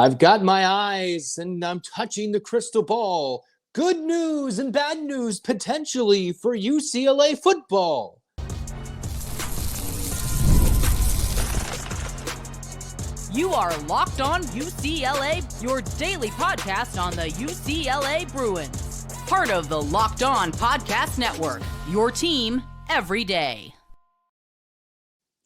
I've got my eyes and I'm touching the crystal ball. Good news and bad news potentially for UCLA football. You are Locked On UCLA, your daily podcast on the UCLA Bruins. Part of the Locked On Podcast Network, your team every day.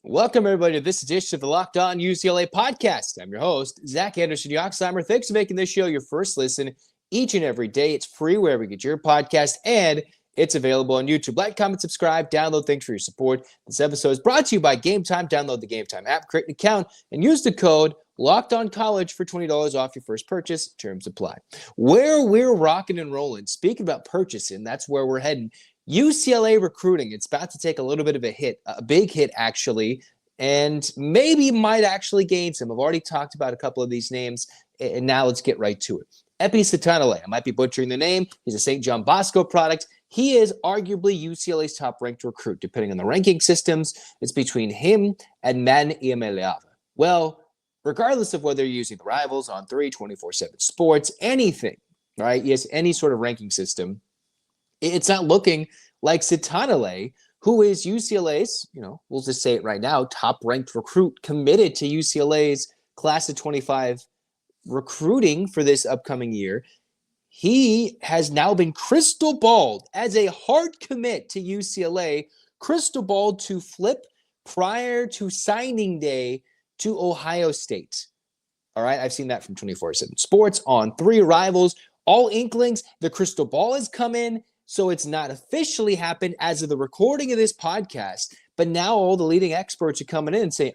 Welcome, everybody, to this edition of the Locked On UCLA podcast. I'm your host, Zach Anderson-Yoxsimer. Thanks for making this show your first listen each and every day. It's free wherever you get your podcast, and it's available on YouTube. Like, comment, subscribe, download. Thanks for your support. This episode is brought to you by Game Time. Download the Game Time app, create an account, and use the code LOCKEDONCollege for $20 off your first purchase. Terms apply. Where we're rocking and rolling, speaking about purchasing, that's where we're heading. UCLA recruiting, it's about to take a little bit of a hit, a big hit actually, and maybe might actually gain some. I've already talked about a couple of these names, and now let's get right to it. Epi Sitanilei, I might be butchering the name. He's a St. John Bosco product. He is arguably UCLA's top-ranked recruit. Depending on the ranking systems, it's between him and Man Iamaleava. Well, regardless of whether you're using the Rivals, On3, 24/7 Sports, anything, right? Yes, any sort of ranking system, it's not looking like Sitanilei, who is UCLA's, we'll just say it right now, top-ranked recruit committed to UCLA's class of 25 recruiting for this upcoming year. He has now been crystal balled as a hard commit to UCLA, crystal balled to flip prior to signing day to Ohio State. All right, I've seen that from 24/7 Sports, On3, Rivals, all inklings. The crystal ball has come in. So it's not officially happened as of the recording of this podcast, but now all the leading experts are coming in and saying,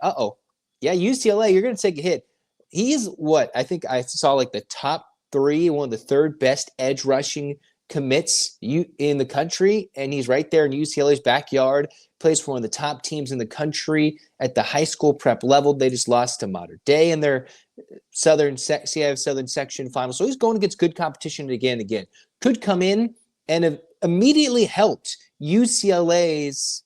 yeah, UCLA, you're going to take a hit. He's what? I think I saw like the top three, one of the third best edge rushing commits in the country, and he's right there in UCLA's backyard, plays for one of the top teams in the country at the high school prep level. They just lost to Mater Dei in their Southern Section final. So he's going against good competition again and again. Could come in and have immediately helped UCLA's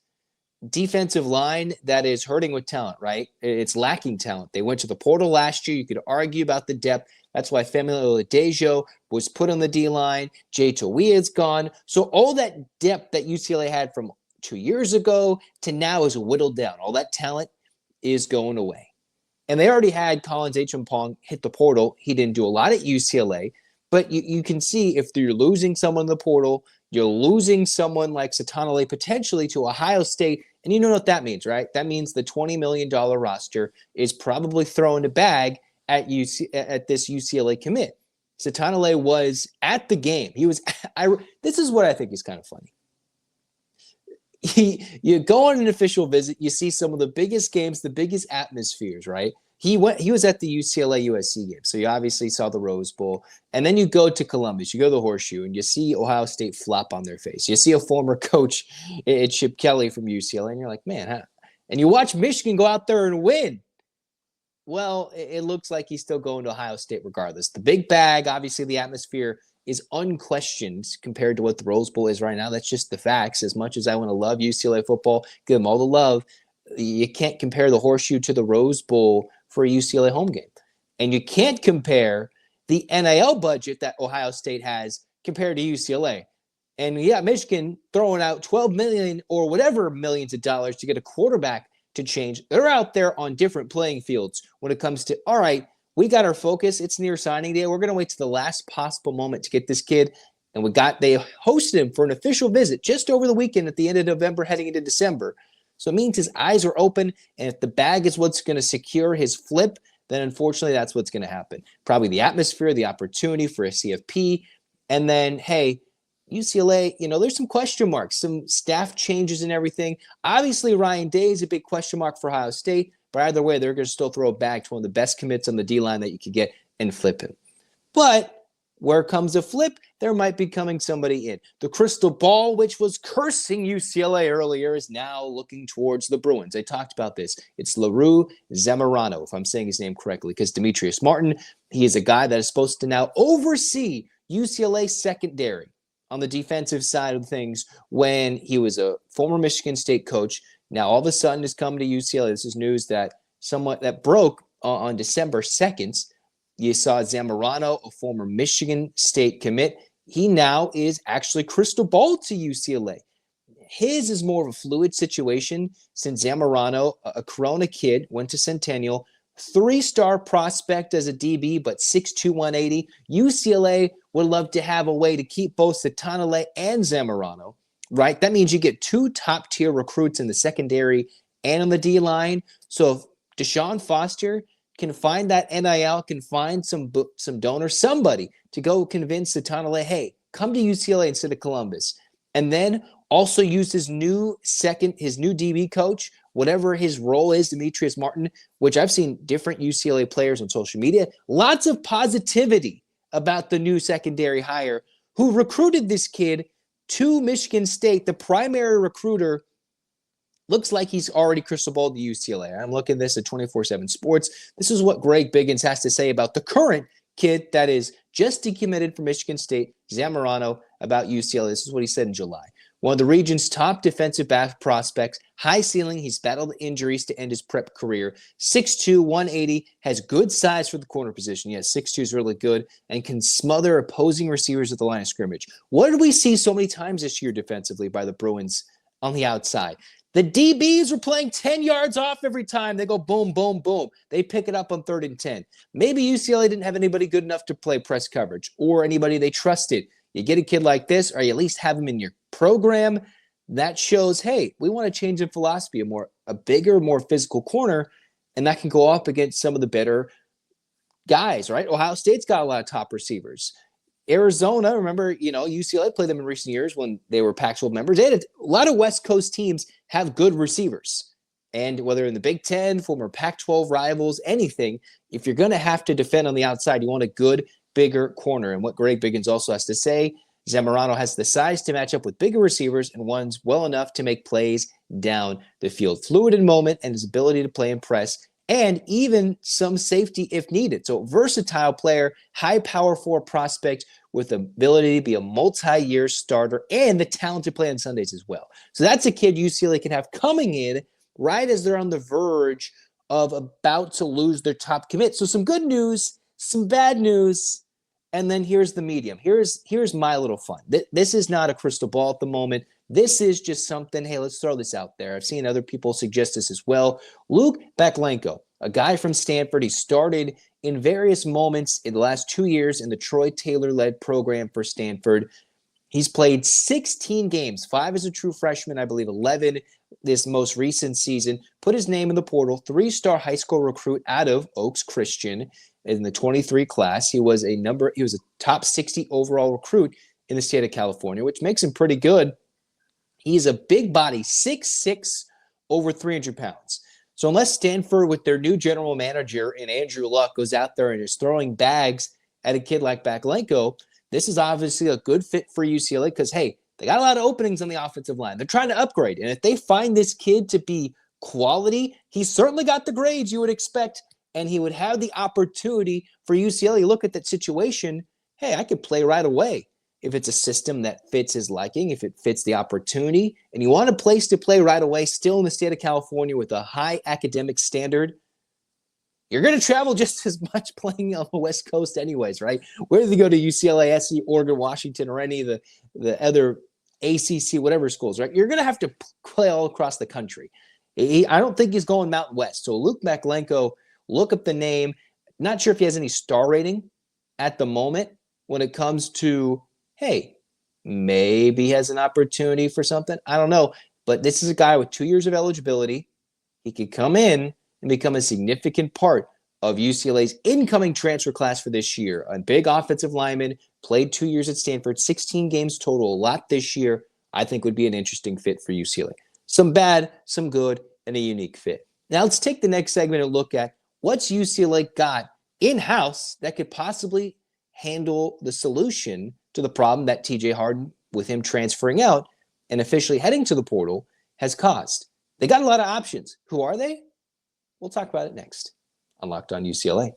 defensive line that is hurting with talent, right? It's lacking talent. They went to the portal last year. You could argue about the depth. That's why Family Oladejo was put on the D-line. Jay Toia is gone. So all that depth that UCLA had from 2 years ago to now is whittled down. All that talent is going away. And they already had Collins H.M. hit the portal. He didn't do a lot at UCLA. But you can see if you're losing someone in the portal, you're losing someone like Sitanilei potentially to Ohio State. And you know what that means, right? That means the $20 million roster is probably throwing a bag at this UCLA commit. Sitanilei was at the game. This is what I think is kind of funny. You go on an official visit, you see some of the biggest games, the biggest atmospheres, right? He was at the UCLA USC game, so you obviously saw the Rose Bowl. And then you go to Columbus, you go to the Horseshoe, and you see Ohio State flop on their face. You see a former coach, Chip Kelly from UCLA, and you're like, man, huh? And you watch Michigan go out there and win. Well, it looks like he's still going to Ohio State regardless. The big bag, obviously the atmosphere is unquestioned compared to what the Rose Bowl is right now. That's just the facts. As much as I want to love UCLA football, give them all the love, you can't compare the Horseshoe to the Rose Bowl for a UCLA home game. And you can't compare the NIL budget that Ohio State has compared to UCLA. And yeah, Michigan throwing out $12 million or whatever millions of dollars to get a quarterback to change. They're out there on different playing fields when it comes to, all right, we got our focus. It's near signing day. We're going to wait to the last possible moment to get this kid. And they hosted him for an official visit just over the weekend at the end of November, heading into December. So it means his eyes are open, and if the bag is what's going to secure his flip, then unfortunately that's what's going to happen. Probably the atmosphere, the opportunity for a CFP, and then, hey, UCLA, there's some question marks, some staff changes and everything. Obviously, Ryan Day is a big question mark for Ohio State, but either way, they're going to still throw a bag to one of the best commits on the D-line that you could get and flip him. But where comes a flip, there might be coming somebody in. The crystal ball, which was cursing UCLA earlier, is now looking towards the Bruins. I talked about this. It's LaRue Zamorano, if I'm saying his name correctly, because Demetrius Martin, he is a guy that is supposed to now oversee UCLA secondary on the defensive side of things when he was a former Michigan State coach. Now, all of a sudden, is coming to UCLA. This is news that broke on December 2nd. You saw Zamorano, a former Michigan State commit. He now is actually crystal ball to UCLA. His is more of a fluid situation since Zamorano, a Corona kid, went to Centennial, 3-star prospect as a DB, but 6'2", 180. UCLA would love to have a way to keep both Sitanilei and Zamorano, right? That means you get 2 top-tier recruits in the secondary and on the D-line. So if Deshaun Foster can find that NIL, can find some donors, somebody to go convince Sitanilei, hey, come to UCLA instead of Columbus. And then also use his new DB coach, whatever his role is, Demetrius Martin, which I've seen different UCLA players on social media. Lots of positivity about the new secondary hire who recruited this kid to Michigan State. The primary recruiter looks like he's already crystal balled to UCLA. I'm looking at this at 24/7 Sports. This is what Greg Biggins has to say about the current kid that is just decommitted from Michigan State, Zamorano, about UCLA. This is what he said in July. One of the region's top defensive back prospects, high ceiling. He's battled injuries to end his prep career. 6'2", 180, has good size for the corner position. Yes, 6'2 is really good and can smother opposing receivers at the line of scrimmage. What did we see so many times this year defensively by the Bruins on the outside? The DBs were playing 10 yards off every time. They go boom, boom, boom. They pick it up on 3rd and 10. Maybe UCLA didn't have anybody good enough to play press coverage or anybody they trusted. You get a kid like this, or you at least have him in your program. That shows, hey, we want to change in philosophy, a bigger, more physical corner, and that can go up against some of the better guys, right? Ohio State's got a lot of top receivers. Arizona, remember, UCLA played them in recent years when they were Pac-12 members. They had a lot of West Coast teams have good receivers. And whether in the Big Ten, former Pac-12 rivals, anything, if you're going to have to defend on the outside, you want a good, bigger corner. And what Greg Biggins also has to say, Zamorano has the size to match up with bigger receivers and one's well enough to make plays down the field. Fluid in moment and his ability to play and press, and even some safety if needed. So versatile player, high power forward prospect with the ability to be a multi-year starter and the talent to play on Sundays as well. So that's a kid UCLA can have coming in right as they're on the verge of about to lose their top commit. So some good news, some bad news, and then here's the medium. Here's my little fun. This is not a crystal ball at the moment. This is just something, hey, let's throw this out there. I've seen other people suggest this as well. Luke Baklenko, a guy from Stanford. He started in various moments in the last 2 years in the Troy Taylor-led program for Stanford. He's played 16 games, 5 as a true freshman, I believe 11 this most recent season. Put his name in the portal, 3-star high school recruit out of Oaks Christian in the 23 class. He was a top 60 overall recruit in the state of California, which makes him pretty good. He's a big body, 6'6", over 300 pounds. So unless Stanford, with their new general manager in Andrew Luck, goes out there and is throwing bags at a kid like Baklenko, this is obviously a good fit for UCLA because, hey, they got a lot of openings on the offensive line. They're trying to upgrade. And if they find this kid to be quality, he's certainly got the grades you would expect, and he would have the opportunity for UCLA. Look at that situation. Hey, I could play right away. If it's a system that fits his liking, if it fits the opportunity, and you want a place to play right away, still in the state of California with a high academic standard, you're going to travel just as much playing on the West Coast anyways, right? Whether you go to UCLA, SC, Oregon, Washington, or any of the other ACC, whatever schools, right? You're going to have to play all across the country. I don't think he's going Mountain West. So Luke Baklenko, look up the name. Not sure if he has any star rating at the moment when it comes to, hey, maybe he has an opportunity for something. I don't know. But this is a guy with 2 years of eligibility. He could come in and become a significant part of UCLA's incoming transfer class for this year. A big offensive lineman, played 2 years at Stanford, 16 games total, a lot this year. I think would be an interesting fit for UCLA. Some bad, some good, and a unique fit. Now let's take the next segment and look at what's UCLA got in-house that could possibly handle the solution to the problem that TJ Harden, with him transferring out and officially heading to the portal, has caused. They got a lot of options. Who are they? We'll talk about it next on Locked On UCLA.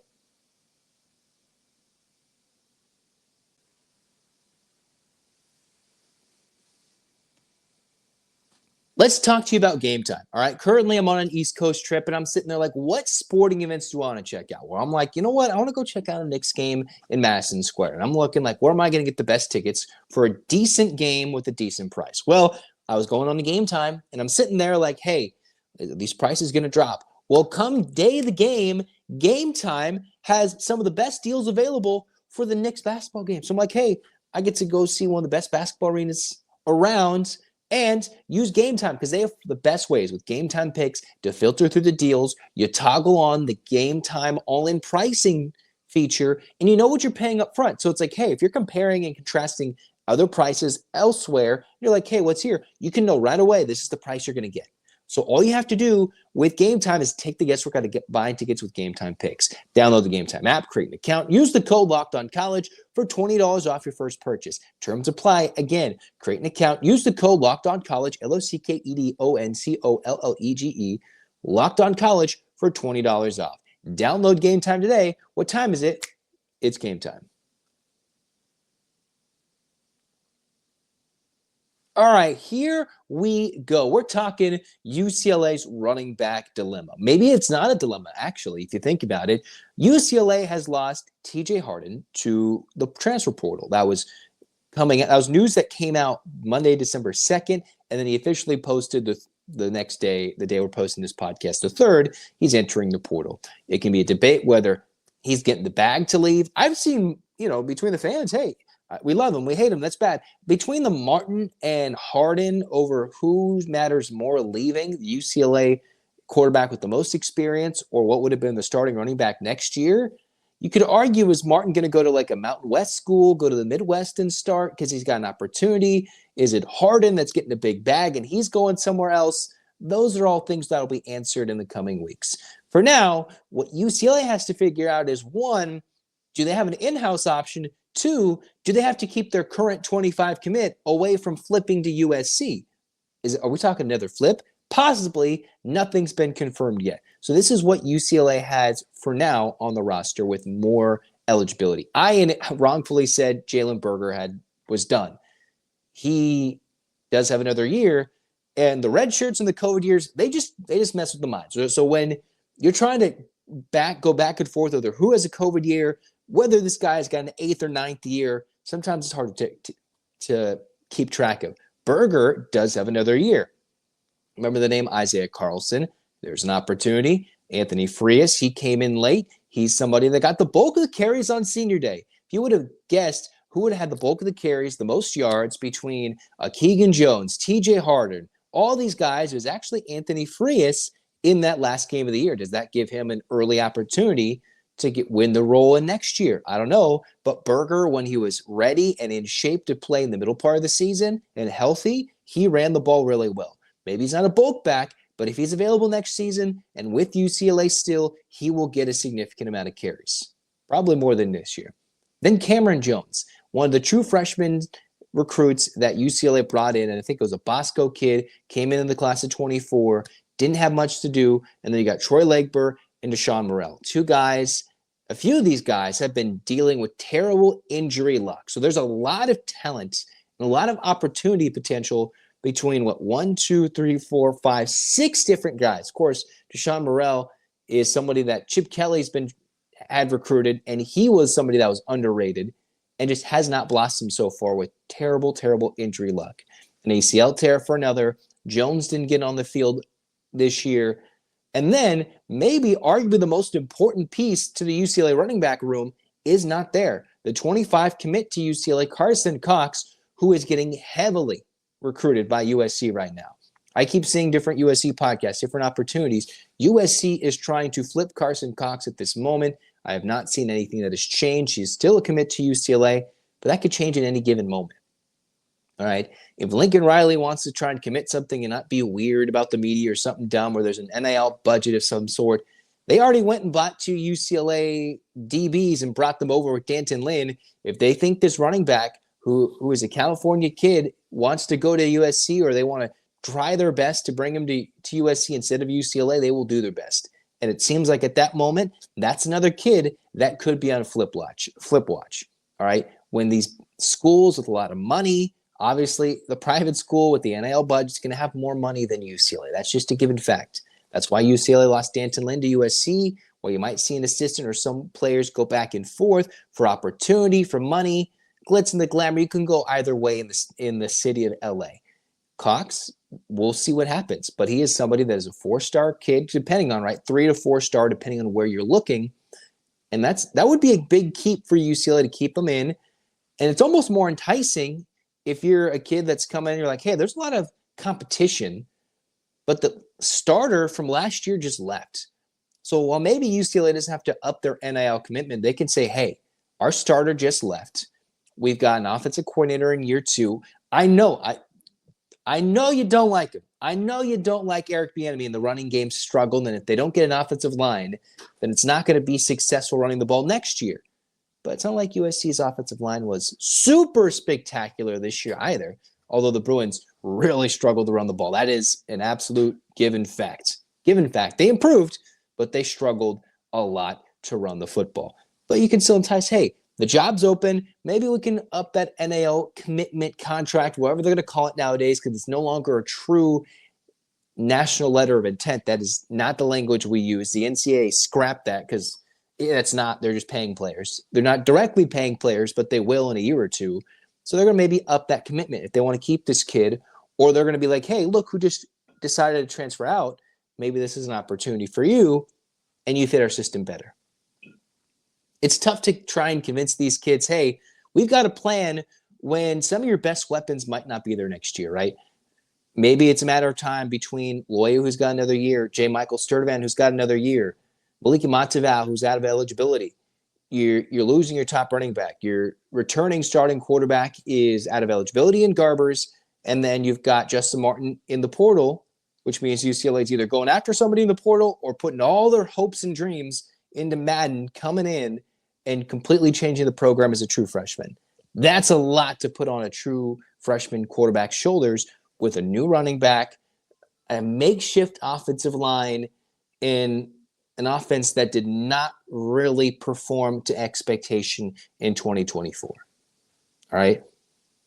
Let's talk to you about game time. All right. Currently, I'm on an East Coast trip and I'm sitting there like, what sporting events do I want to check out? Well, I'm like, you know what? I want to go check out a Knicks game in Madison Square. And I'm looking like, where am I going to get the best tickets for a decent game with a decent price? Well, I was going on the game time and I'm sitting there like, hey, these prices going to drop. Well, come day of the game time has some of the best deals available for the Knicks basketball game. So I'm like, hey, I get to go see one of the best basketball arenas around and use Game Time because they have the best ways with Game Time picks to filter through the deals. You toggle on the Game Time all-in pricing feature, and you know what you're paying up front. So it's like, hey, if you're comparing and contrasting other prices elsewhere, you're like, hey, what's here? You can know right away this is the price you're going to get. So all you have to do with Game Time is take the guesswork out of buying tickets with Game Time picks. Download the Game Time app, create an account, use the code LOCKEDONCollege for $20 off your first purchase. Terms apply. Again, create an account, use the code LOCKEDONCollege, LOCKEDONCOLLEGE, LOCKEDONCollege for $20 off. Download Game Time today. What time is it? It's game time. All right, here we go. We're talking UCLA's running back dilemma. Maybe it's not a dilemma, actually, if you think about it. UCLA has lost TJ Harden to the transfer portal. That was news that came out Monday, December 2nd, and then he officially posted the next day, the day we're posting this podcast, the 3rd, he's entering the portal. It can be a debate whether he's getting the bag to leave. I've seen, between the fans, hey, we love him. We hate him. That's bad. Between the Martin and Harden over who matters more leaving, the UCLA quarterback with the most experience or what would have been the starting running back next year, you could argue, is Martin going to go to like a Mountain West school, go to the Midwest and start because he's got an opportunity? Is it Harden that's getting a big bag and he's going somewhere else? Those are all things that will be answered in the coming weeks. For now, what UCLA has to figure out is, 1, do they have an in-house option? 2, do they have to keep their current 25 commit away from flipping to USC? Are we talking another flip? Possibly. Nothing's been confirmed yet. So this is what UCLA has for now on the roster with more eligibility. I wrongfully said Jalen Berger was done. He does have another year, and the red shirts and the COVID years, they just mess with the mind. So when you're trying to go back and forth over who has a COVID year, whether this guy's got an 8th or 9th year, sometimes it's hard to keep track of. Berger does have another year. Remember the name Isaiah Carlson? There's an opportunity. Anthony Frias, he came in late. He's somebody that got the bulk of the carries on senior day. If you would have guessed who would have had the bulk of the carries, the most yards between Keegan Jones, TJ Harden, all these guys, it was actually Anthony Frias in that last game of the year. Does that give him an early opportunity to win the role in next year? I don't know. But Berger, when he was ready and in shape to play in the middle part of the season and healthy, he ran the ball really well. Maybe he's not a bulk back, but if he's available next season and with UCLA still, he will get a significant amount of carries. Probably more than this year. Then Cameron Jones, one of the true freshman recruits that UCLA brought in, and I think it was a Bosco kid, came in the class of 24, didn't have much to do, and then you got Troy Legber and Deshaun Morrell. 2 guys, a few of these guys have been dealing with terrible injury luck. So there's a lot of talent and a lot of opportunity potential between 6 different guys. Of course, Deshaun Morrell is somebody that Chip Kelly's had recruited, and he was somebody that was underrated and just has not blossomed so far with terrible, terrible injury luck. An ACL tear for another. Jones didn't get on the field this year. And then maybe arguably the most important piece to the UCLA running back room is not there. The 25 commit to UCLA, Carson Cox, who is getting heavily recruited by USC right now. I keep seeing different USC podcasts, different opportunities. USC is trying to flip Carson Cox at this moment. I have not seen anything that has changed. He's still a commit to UCLA, but that could change at any given moment. All right. If Lincoln Riley wants to try and commit something and not be weird about the media or something dumb, or there's an NIL budget of some sort, they already went and bought 2 UCLA DBs and brought them over with Danton Lynn. If they think this running back, who is a California kid, wants to go to USC, or they want to try their best to bring him to USC instead of UCLA, they will do their best. And it seems like at that moment, that's another kid that could be on flip watch. All right. When these schools with a lot of money, Obviously, the private school with the NIL budget is going to have more money than UCLA. That's just a given fact. That's why UCLA lost Danton Lin to USC, where you might see an assistant or some players go back and forth for opportunity, for money, glitz and the glamour. You can go either way in the city of LA. Cox, we'll see what happens, but he is somebody that is a 4-star kid, depending on, 3 to 4 star, depending on where you're looking. And that would be a big keep for UCLA to keep him in. And it's almost more enticing if you're a kid that's coming in, you're like, hey, there's a lot of competition, but the starter from last year just left. So while maybe UCLA doesn't have to up their NIL commitment, they can say, hey, our starter just left. We've got an offensive coordinator in year 2. I know you don't like him. I know you don't like Eric Bieniemy, and the running game struggled. And if they don't get an offensive line, then it's not going to be successful running the ball next year. But it's not like USC's offensive line was super spectacular this year either, although the Bruins really struggled to run the ball. That is an absolute given fact. They improved, but they struggled a lot to run the football. But you can still entice, hey, the job's open. Maybe we can up that NIL commitment contract, whatever they're going to call it nowadays, because it's no longer a true national letter of intent. That is not the language we use. The NCAA scrapped that because it's not. They're just paying players. They're not directly paying players, but they will in a year or two. So they're going to maybe up that commitment if they want to keep this kid, or they're going to be like, hey, look who just decided to transfer out. Maybe this is an opportunity for you, and you fit our system better. It's tough to try and convince these kids, hey, we've got a plan when some of your best weapons might not be there next year, right? Maybe it's a matter of time between Loya, who's got another year, J. Michael Sturtevant, who's got another year, Maliki Mataval, who's out of eligibility. You're losing your top running back. Your returning starting quarterback is out of eligibility in Garbers, and then you've got Justin Martin in the portal, which means UCLA is either going after somebody in the portal or putting all their hopes and dreams into Madden, coming in and completely changing the program as a true freshman. That's a lot to put on a true freshman quarterback's shoulders with a new running back, a makeshift offensive line, in an offense that did not really perform to expectation in 2024. All right.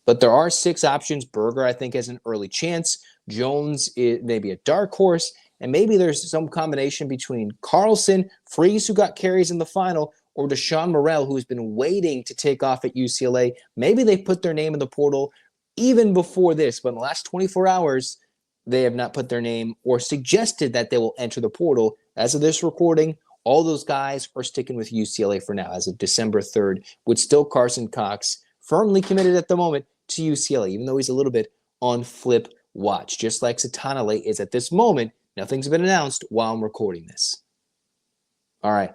But there are 6 options. Berger, I think, has an early chance. Jones is maybe a dark horse. And maybe there's some combination between Carlson, Freeze, who got carries in the final, or Deshaun Morrell, who's been waiting to take off at UCLA. Maybe they put their name in the portal even before this, but in the last 24 hours, they have not put their name or suggested that they will enter the portal. As of this recording, all those guys are sticking with UCLA for now as of December 3rd, with still Carson Cox firmly committed at the moment to UCLA, even though he's a little bit on flip watch, just like Sitanilei is at this moment. Nothing's been announced while I'm recording this. All right.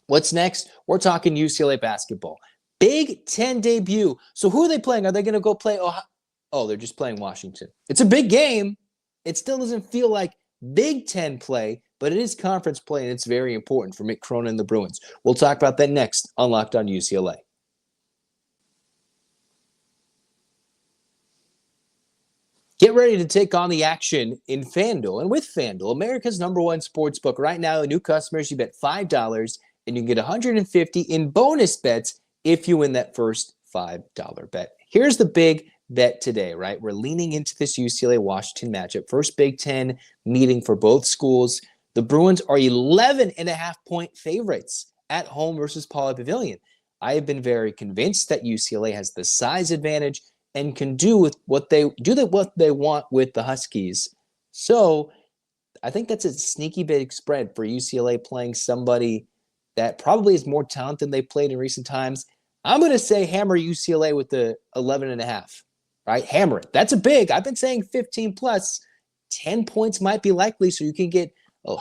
What's next? We're talking UCLA basketball. Big Ten debut. So who are they playing? Are they going to go play Ohio? Oh, they're just playing Washington. It's a big game. It still doesn't feel like Big Ten play, but it is conference play, and it's very important for Mick Cronin and the Bruins. We'll talk about that next on Locked On UCLA. Get ready to take on the action in FanDuel. And with FanDuel, America's #1 sportsbook, right now, new customers, you bet $5 and you can get $150 in bonus bets if you win that first $5 bet. Here's the big bet today, right? We're leaning into this UCLA-Washington matchup. First Big Ten meeting for both schools. The Bruins are 11.5-point favorites at home versus Pauley Pavilion. I have been very convinced that UCLA has the size advantage and can do what they want with the Huskies. So I think that's a sneaky big spread for UCLA playing somebody that probably is more talented than they played in recent times. I'm going to say hammer UCLA with the 11.5, right? Hammer it. That's a big. I've been saying 15 plus. 10 points might be likely, so you can get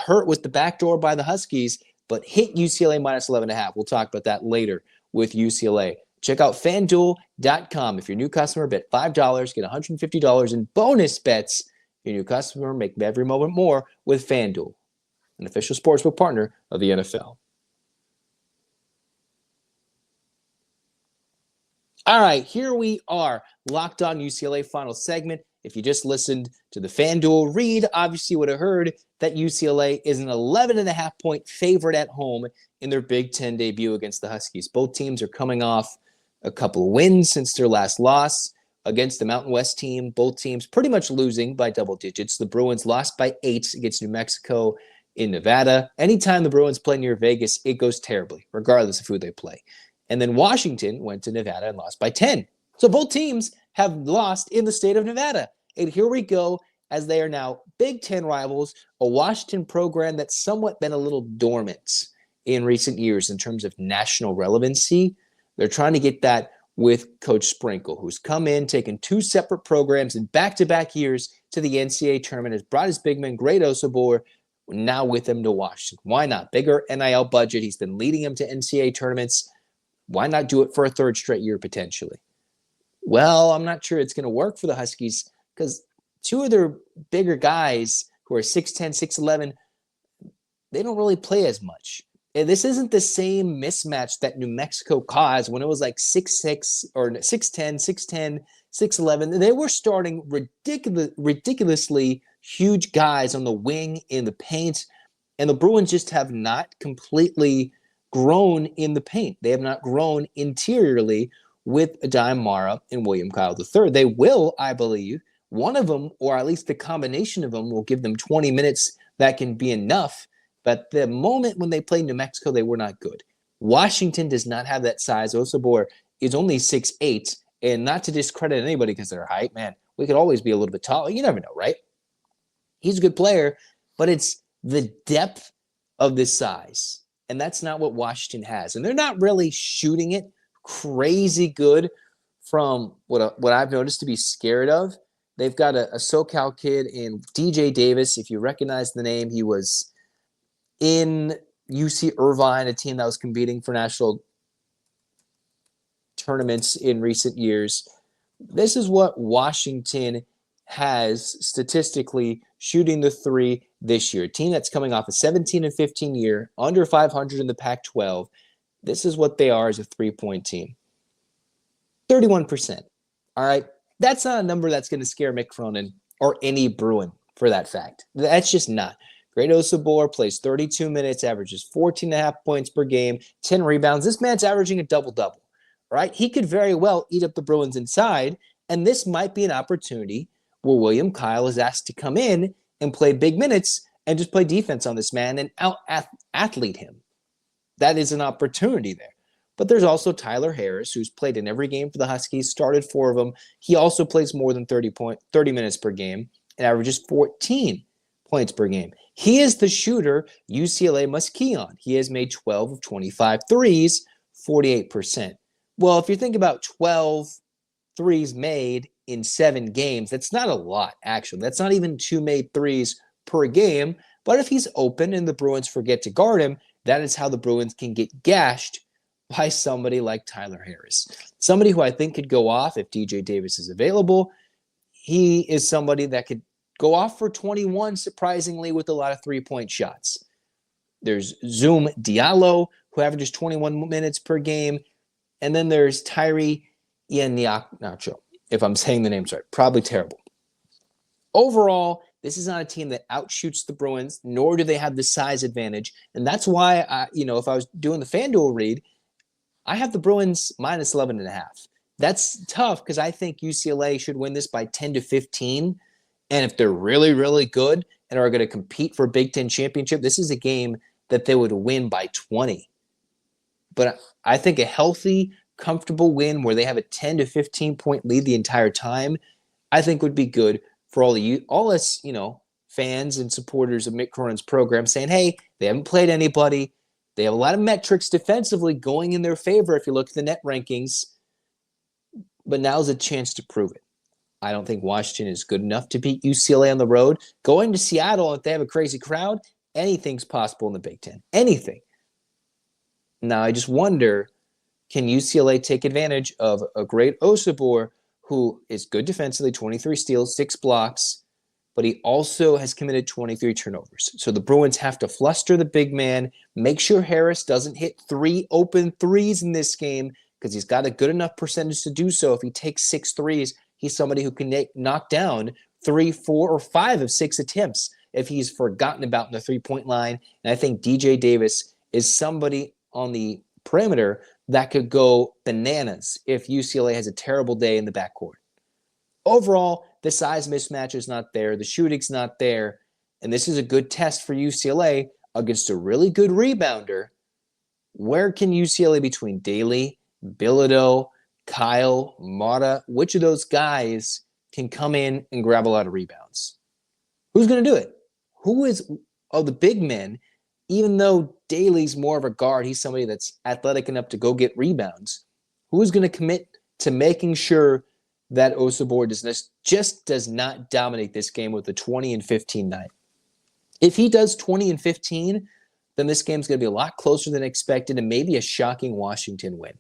hurt with the backdoor by the Huskies, but hit UCLA minus 11.5. We'll talk about that later with UCLA. Check out FanDuel.com. If you're a new customer, bet $5, get $150 in bonus bets. If you're a new customer, make every moment more with FanDuel, an official sportsbook partner of the NFL. All right, here we are, Locked On UCLA final segment. If you just listened to the FanDuel read, obviously you would have heard that UCLA is an 11.5-point favorite at home in their Big Ten debut against the Huskies. Both teams are coming off a couple of wins since their last loss. against the Mountain West team. Both teams pretty much losing by double digits. The Bruins lost by 8 against New Mexico in Nevada. Anytime the Bruins play near Vegas, it goes terribly, regardless of who they play. And then Washington went to Nevada and lost by 10. So both teams have lost in the state of Nevada. And here we go, as they are now Big Ten rivals, a Washington program that's somewhat been a little dormant in recent years in terms of national relevancy. They're trying to get that with Coach Sprinkle, who's come in, taken 2 separate programs in back-to-back years to the NCAA tournament, has brought his big man, Great Osobor, now with him to Washington. Why not? Bigger NIL budget. He's been leading him to NCAA tournaments. Why not do it for a 3rd straight year potentially? Well, I'm not sure it's going to work for the Huskies because 2 of their bigger guys who are 6'10", 6'11", they don't really play as much. And this isn't the same mismatch that New Mexico caused when it was like 6'6", or 6'10", 6'10", 6'11". They were starting ridiculously huge guys on the wing, in the paint, and the Bruins just have not completely grown in the paint. They have not grown interiorly with Adai Mara and William Kyle III. They will, I believe, one of them, or at least the combination of them, will give them 20 minutes. That can be enough. But the moment when they played New Mexico, they were not good. Washington does not have that size. Osobor is only 6'8", and not to discredit anybody because of their height, man, we could always be a little bit taller. You never know, right? He's a good player, but it's the depth of this size, and that's not what Washington has. And they're not really shooting it crazy good from what I've noticed to be scared of. They've got a SoCal kid in DJ Davis. If you recognize the name, he was in UC Irvine, a team that was competing for national tournaments in recent years. This is what Washington has statistically shooting the 3 this year. A team that's coming off a 17-15 year, under 500 in the Pac-12. This is what they are as a 3-point team. 31%. All right. That's not a number that's going to scare Mick Cronin or any Bruin for that fact. That's just not. Great Osobor plays 32 minutes, averages 14.5 points per game, 10 rebounds. This man's averaging a double-double, right? He could very well eat up the Bruins inside, and this might be an opportunity where William Kyle is asked to come in and play big minutes and just play defense on this man and out-athlete him. That is an opportunity there. But there's also Tyler Harris, who's played in every game for the Huskies, started 4 of them. He also plays more than 30 minutes per game and averages 14 points per game. He is the shooter UCLA must key on. He has made 12 of 25 threes, 48%. Well, if you think about 12 threes made in 7 games, that's not a lot, actually. That's not even 2 made threes per game. But if he's open and the Bruins forget to guard him, that is how the Bruins can get gashed by somebody like Tyler Harris. Somebody who I think could go off if DJ Davis is available. He is somebody that could go off for 21, surprisingly, with a lot of 3-point shots. There's Zoom Diallo, who averages 21 minutes per game. And then there's Tyree Iheanacho, if I'm saying the names right. Probably terrible. Overall, this is not a team that outshoots the Bruins, nor do they have the size advantage. And that's why, if I was doing the FanDuel read, I have the Bruins minus 11.5. That's tough because I think UCLA should win this by 10 to 15. And if they're really, really good and are going to compete for a Big Ten championship, this is a game that they would win by 20. But I think a healthy, comfortable win where they have a 10 to 15 point lead the entire time, I think would be good for all us, fans and supporters of Mick Cronin's program, saying, hey, they haven't played anybody. They have a lot of metrics defensively going in their favor if you look at the net rankings. But now's a chance to prove it. I don't think Washington is good enough to beat UCLA on the road. Going to Seattle, if they have a crazy crowd, anything's possible in the Big Ten. Anything. Now, I just wonder, can UCLA take advantage of a Great Osobor who is good defensively, 23 steals, 6 blocks, but he also has committed 23 turnovers. So the Bruins have to fluster the big man, make sure Harris doesn't hit 3 open threes in this game because he's got a good enough percentage to do so. If he takes 6 threes, he's somebody who can knock down 3, 4, or 5 of 6 attempts if he's forgotten about in the 3-point line. And I think DJ Davis is somebody on the perimeter that could go bananas if UCLA has a terrible day in the backcourt. overall, the size mismatch is not there. The shooting's not there. And this is a good test for UCLA against a really good rebounder. Where can UCLA between Daly, Bilodeau, Kyle, Mata, which of those guys can come in and grab a lot of rebounds? Who's going to do it? Who is, of the big men, even though Daly's more of a guard, he's somebody that's athletic enough to go get rebounds. Who's going to commit to making sure that Osobor does not dominate this game with a 20-15 night? If he does 20-15, then this game's going to be a lot closer than expected and maybe a shocking Washington win.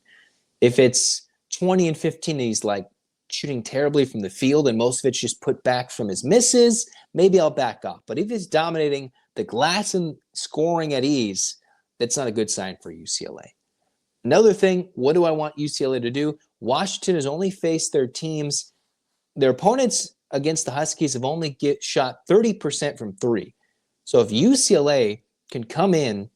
If it's 20-15 and he's like shooting terribly from the field and most of it's just put back from his misses, maybe I'll back off. But if he's dominating the glass and scoring at ease, that's not a good sign for UCLA. Another thing, what do I want UCLA to do? Washington has only faced their opponents against the Huskies have only shot 30% from three. So if UCLA can come in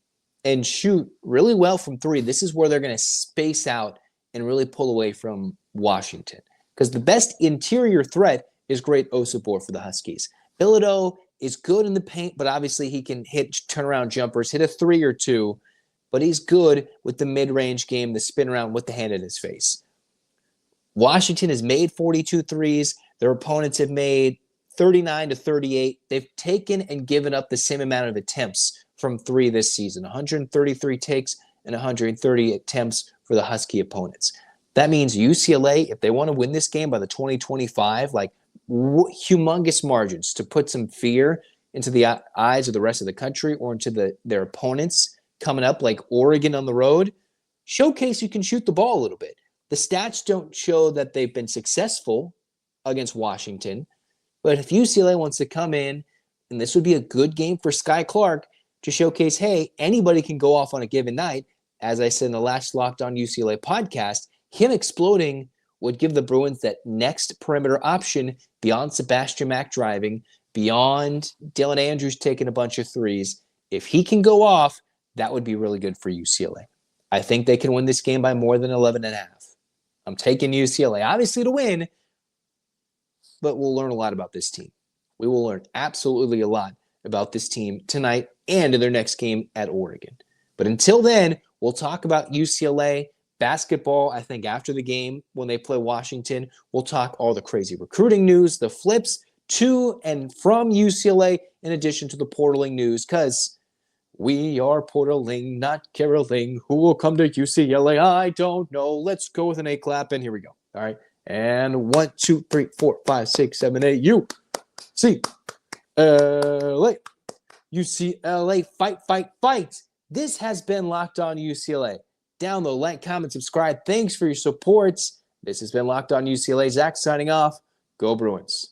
and shoot really well from three, this is where they're going to space out and really pull away from Washington. Because the best interior threat is Great Osobor for the Huskies. Bilodeau is good in the paint, but obviously he can hit turnaround jumpers, hit a three or two, but he's good with the mid-range game, the spin around with the hand in his face. Washington has made 42 threes. Their opponents have made 39 to 38. They've taken and given up the same amount of attempts from three this season, 133 takes and 130 attempts for the Husky opponents. That means UCLA, if they want to win this game by the 2025, like humongous margins to put some fear into the eyes of the rest of the country or into their opponents coming up, like Oregon on the road, showcase you can shoot the ball a little bit. The stats don't show that they've been successful against Washington, but if UCLA wants to come in, and this would be a good game for Sky Clark to showcase, hey, anybody can go off on a given night. As I said in the last Locked On UCLA podcast, him exploding would give the Bruins that next perimeter option beyond Sebastian Mack driving, beyond Dylan Andrews taking a bunch of threes. If he can go off, that would be really good for UCLA. I think they can win this game by more than 11.5. I'm taking UCLA, obviously, to win, but we'll learn a lot about this team. We will learn absolutely a lot about this team tonight and in their next game at Oregon. But until then, we'll talk about UCLA basketball, I think, after the game when they play Washington. We'll talk all the crazy recruiting news, the flips to and from UCLA, in addition to the portaling news, because we are portaling, not caroling. Who will come to UCLA? I don't know. Let's go with an A clap, and here we go. All right. And 1, 2, 3, 4, 5, 6, 7, 8. UCLA. UCLA. Fight, fight, fight. This has been Locked On UCLA. Download, like, comment, subscribe. Thanks for your support. This has been Locked On UCLA. Zach signing off. Go Bruins.